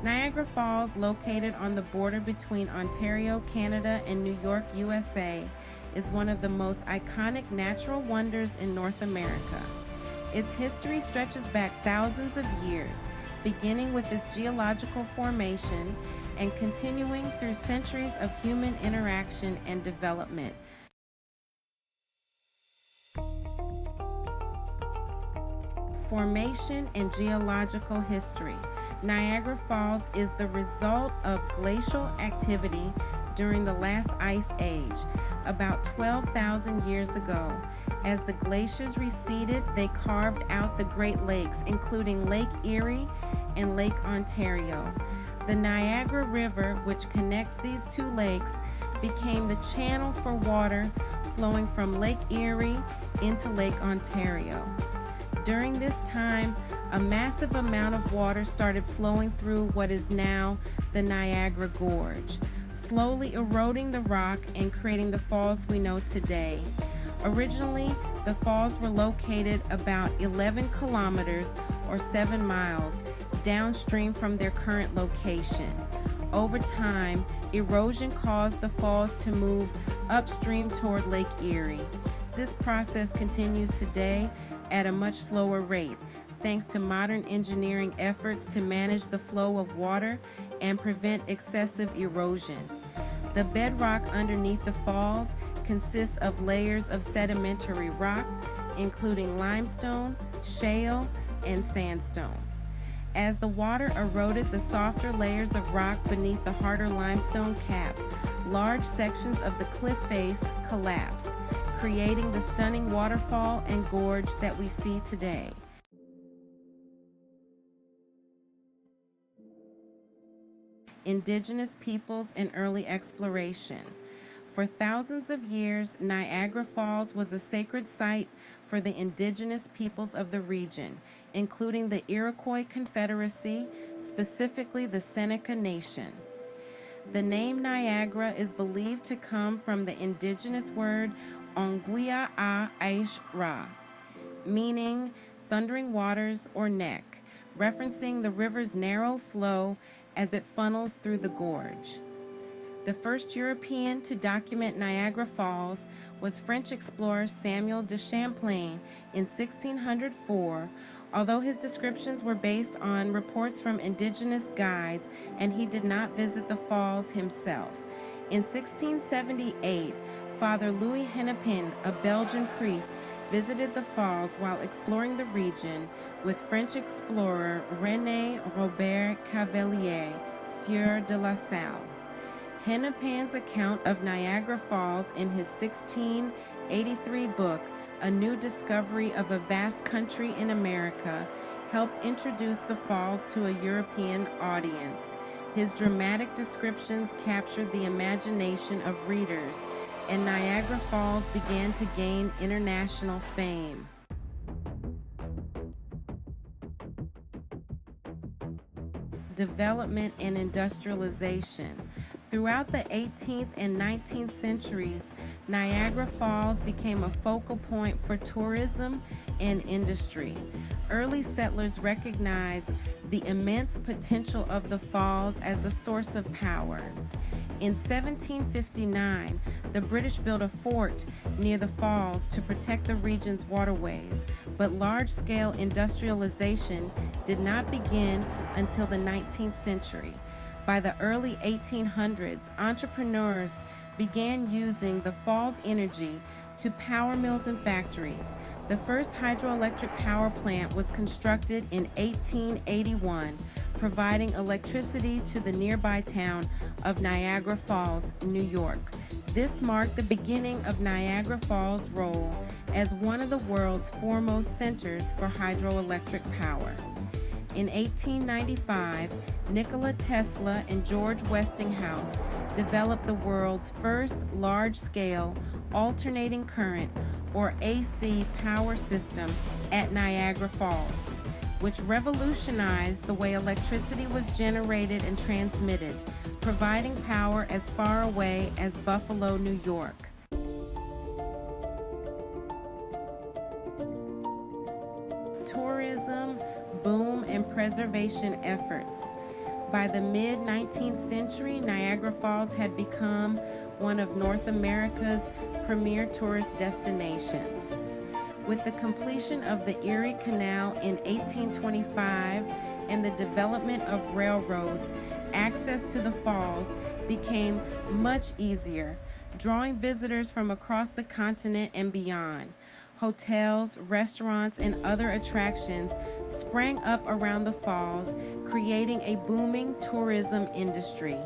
Niagara Falls, located on the border between Ontario, Canada, and New York, USA, is one of the most iconic natural wonders in North America. Its history stretches back thousands of years, beginning with its geological formation and continuing through centuries of human interaction and development. Formation and geological history. Niagara Falls is the result of glacial activity during the last ice age, about 12,000 years ago. As the glaciers receded, they carved out the Great Lakes, including Lake Erie and Lake Ontario. The Niagara River, which connects these two lakes, became the channel for water flowing from Lake Erie into Lake Ontario. During this time, a massive amount of water started flowing through what is now the Niagara Gorge, slowly eroding the rock and creating the falls we know today. Originally, the falls were located about 11 kilometers or 7 miles downstream from their current location. Over time, erosion caused the falls to move upstream toward Lake Erie. This process continues today at a much slower rate, thanks to modern engineering efforts to manage the flow of water and prevent excessive erosion. The bedrock underneath the falls consists of layers of sedimentary rock, including limestone, shale, and sandstone. As the water eroded the softer layers of rock beneath the harder limestone cap, large sections of the cliff face collapsed, creating the stunning waterfall and gorge that we see today. Indigenous peoples and early exploration. For thousands of years, Niagara Falls was a sacred site for the indigenous peoples of the region, including the Iroquois Confederacy, specifically the Seneca Nation. The name Niagara is believed to come from the indigenous word Onguia a Aish Ra, meaning thundering waters or neck, referencing the river's narrow flow as it funnels through the gorge. The first European to document Niagara Falls was French explorer Samuel de Champlain in 1604, although his descriptions were based on reports from indigenous guides and he did not visit the falls himself. In 1678, Father Louis Hennepin, a Belgian priest, visited the falls while exploring the region with French explorer René Robert Cavelier, Sieur de la Salle. Hennepin's account of Niagara Falls in his 1683 book, A New Discovery of a Vast Country in America, helped introduce the falls to a European audience. His dramatic descriptions captured the imagination of readers, and Niagara Falls began to gain international fame. Development and industrialization. Throughout the 18th and 19th centuries, Niagara Falls became a focal point for tourism and industry. Early settlers recognized the immense potential of the falls as a source of power. In 1759, the British built a fort near the falls to protect the region's waterways, but large-scale industrialization did not begin until the 19th century. By the early 1800s, entrepreneurs began using the falls' energy to power mills and factories. The first hydroelectric power plant was constructed in 1881, providing electricity to the nearby town of Niagara Falls, New York. This marked the beginning of Niagara Falls' role as one of the world's foremost centers for hydroelectric power. In 1895, Nikola Tesla and George Westinghouse developed the world's first large-scale alternating current, or AC, power system at Niagara Falls, which revolutionized the way electricity was generated and transmitted, providing power as far away as Buffalo, New York. Tourism, boom, and preservation efforts. By the mid-19th century, Niagara Falls had become one of North America's premier tourist destinations. With the completion of the Erie Canal in 1825 and the development of railroads, access to the falls became much easier, drawing visitors from across the continent and beyond. Hotels, restaurants, and other attractions sprang up around the falls, creating a booming tourism industry.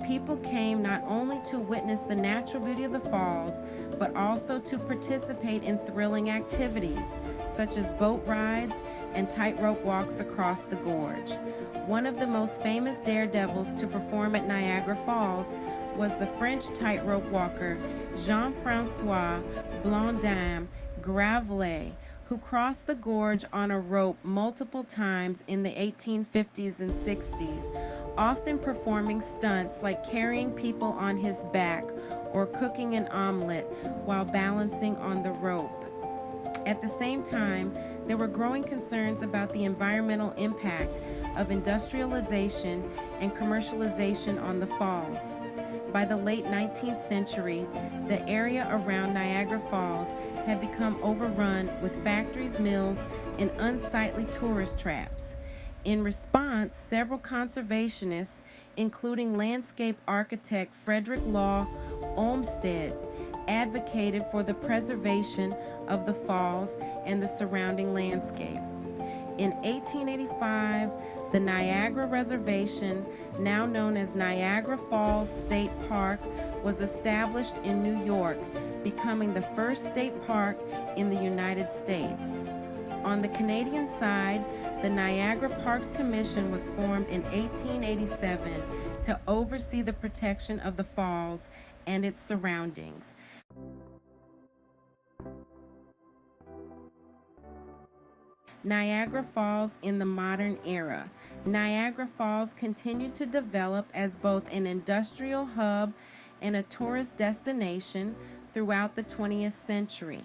People came not only to witness the natural beauty of the falls, but also to participate in thrilling activities, such as boat rides and tightrope walks across the gorge. One of the most famous daredevils to perform at Niagara Falls was the French tightrope walker Jean-François Blondin Gravelet, who crossed the gorge on a rope multiple times in the 1850s and 60s, often performing stunts like carrying people on his back or cooking an omelet while balancing on the rope. At the same time, there were growing concerns about the environmental impact of industrialization and commercialization on the falls. By the late 19th century, the area around Niagara Falls had become overrun with factories, mills, and unsightly tourist traps. In response, several conservationists, including landscape architect Frederick Law Olmsted, advocated for the preservation of the falls and the surrounding landscape. In 1885, the Niagara Reservation, now known as Niagara Falls State Park, was established in New York, becoming the first state park in the United States. On the Canadian side, the Niagara Parks Commission was formed in 1887 to oversee the protection of the falls and its surroundings. Niagara Falls in the modern era. Niagara Falls continued to develop as both an industrial hub and a tourist destination throughout the 20th century.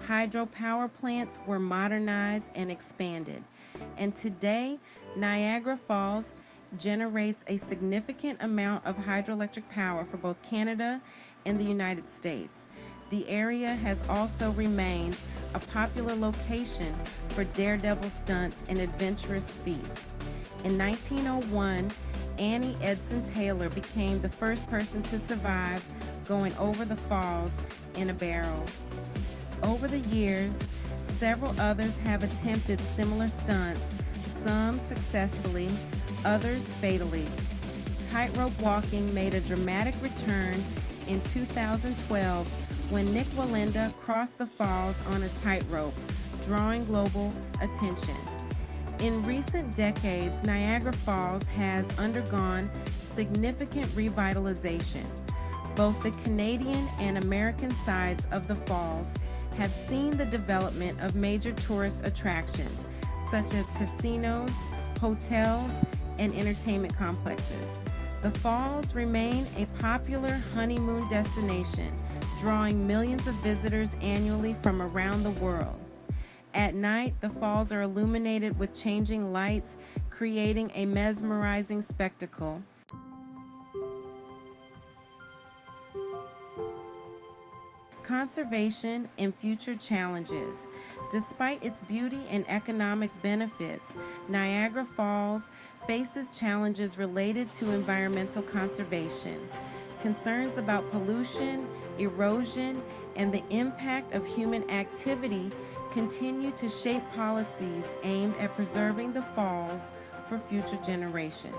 Hydropower plants were modernized and expanded, and today Niagara Falls generates a significant amount of hydroelectric power for both Canada and the United States. The area has also remained a popular location for daredevil stunts and adventurous feats. In 1901, Annie Edson Taylor became the first person to survive going over the falls in a barrel. Over the years, several others have attempted similar stunts, some successfully, others fatally. Tightrope walking made a dramatic return in 2012 when Nick Walinda crossed the falls on a tightrope, drawing global attention. In recent decades, Niagara Falls has undergone significant revitalization. Both the Canadian and American sides of the falls have seen the development of major tourist attractions, such as casinos, hotels, and entertainment complexes. The falls remain a popular honeymoon destination, drawing millions of visitors annually from around the world. At night, the falls are illuminated with changing lights, creating a mesmerizing spectacle. Conservation and future challenges. Despite its beauty and economic benefits, Niagara Falls faces challenges related to environmental conservation. Concerns about pollution, erosion, and the impact of human activity continue to shape policies aimed at preserving the falls for future generations.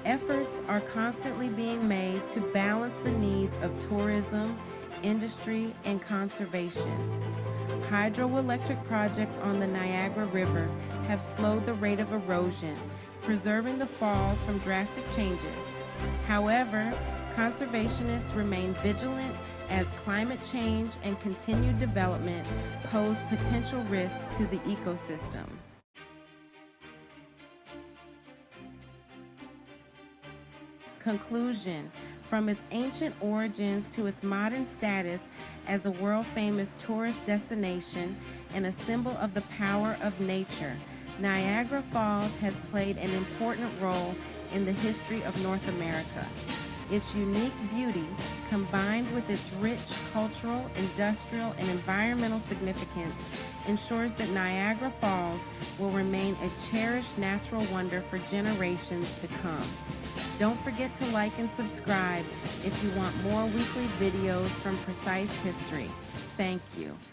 Efforts are constantly being made to balance the needs of tourism, industry, and conservation. Hydroelectric projects on the Niagara River have slowed the rate of erosion, preserving the falls from drastic changes. However, conservationists remain vigilant as climate change and continued development pose potential risks to the ecosystem. Conclusion. From its ancient origins to its modern status as a world-famous tourist destination and a symbol of the power of nature, Niagara Falls has played an important role in the history of North America. Its unique beauty, combined with its rich cultural, industrial, and environmental significance, ensures that Niagara Falls will remain a cherished natural wonder for generations to come. Don't forget to like and subscribe if you want more weekly videos from Precise History. Thank you.